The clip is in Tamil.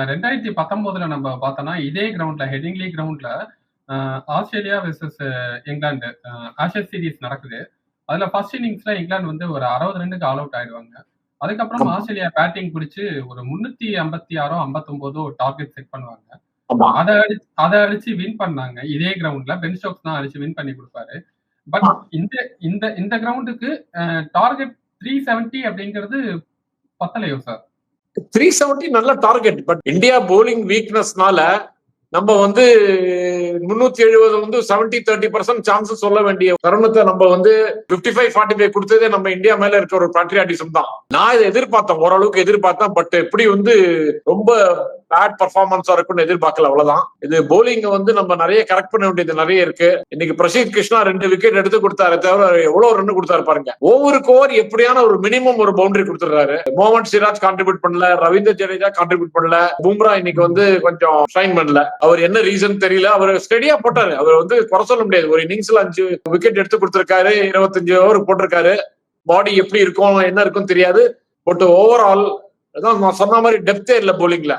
2019 நம்ம பார்த்தோம்னா, இதே கிரவுண்ட்ல ஹெடிங்லி கிரவுண்ட்ல Australia versus England Ashes series நடக்குது. அதுல ஃபர்ஸ்ட் இன்னிங்ஸ்ல இங்கிலாந்து வந்து ஒரு 60 ரன்னுக்கு ஆல் அவுட் ஆயிடுவாங்க. அதுக்கப்புறம் ஆமா. ஆஸ்திரேலியா பேட்டிங் பிடிச்சு ஒரு 356 59 டார்கெட் செட் பண்ணுவாங்க. ஆமா. அத அடிச்சு வின் பண்ணாங்க. இதே கிரவுண்ட்ல பென் ஸ்டோக்ஸ் தான் அடிச்சு வின் பண்ணி குடுப்பாரு. பட் இந்த இந்த இந்த கிரவுண்டுக்கு டார்கெட் 370 அப்படிங்கிறது பத்தலையோ சார்? 370 நல்ல டார்கெட். பட் இந்தியா போலிங் வீக்னஸ்னால நம்ம வந்து 370 வந்து 70-30% சான்சஸ் சொல்ல வேண்டிய தருணத்தை நம்ம வந்து 55-45 கொடுத்ததே நம்ம இந்தியா மேல இருக்க ஒரு பேட்ரியாட்டிசம் தான். நான் இதை எதிர்பார்த்தேன், ஓரளவுக்கு எதிர்பார்த்தேன். பட் எப்படி வந்து ரொம்ப பேட் பர்ஃபார்மன்ஸா இருக்கும்னு எதிர்பார்க்கல, அவ்வளவுதான். இது போலிங் வந்து நம்ம நிறைய கரெக்ட் பண்ண வேண்டியது நிறைய இருக்கு. இன்னைக்கு பிரசீத் கிருஷ்ணா 2 விக்கெட் எடுத்து கொடுத்தாரு, தவிர எவ்வளவு ரன் கொடுத்தாரு பாருங்க. ஓவருக்கு ஓவர் எப்படியான ஒரு மினிமம் ஒரு பவுண்டரி கொடுத்துறாரு. முகமது சிராஜ் கான்ட்ரிபியூட் பண்ணல, ரவீந்திர ஜடேஜா கான்ட்ரிபியூட் பண்ணல, பும்ரா இன்னைக்கு வந்து கொஞ்சம் ஷைன் பண்ணல. அவர் என்ன ரீசன் தெரியல. அவர் ஸ்டெடியா போட்டாரு. அவர் வந்து குறை சொல்ல முடியாது. ஒரு இன்னிங்ஸ்ல 5 விக்கெட் எடுத்து கொடுத்திருக்காரு, 25 ஓவர் போட்டிருக்காரு. பாடி எப்படி இருக்கும் என்ன இருக்கும் தெரியாது. பட் ஓவரால் நான் சொன்ன மாதிரி டெப்தே இல்ல போலிங்ல.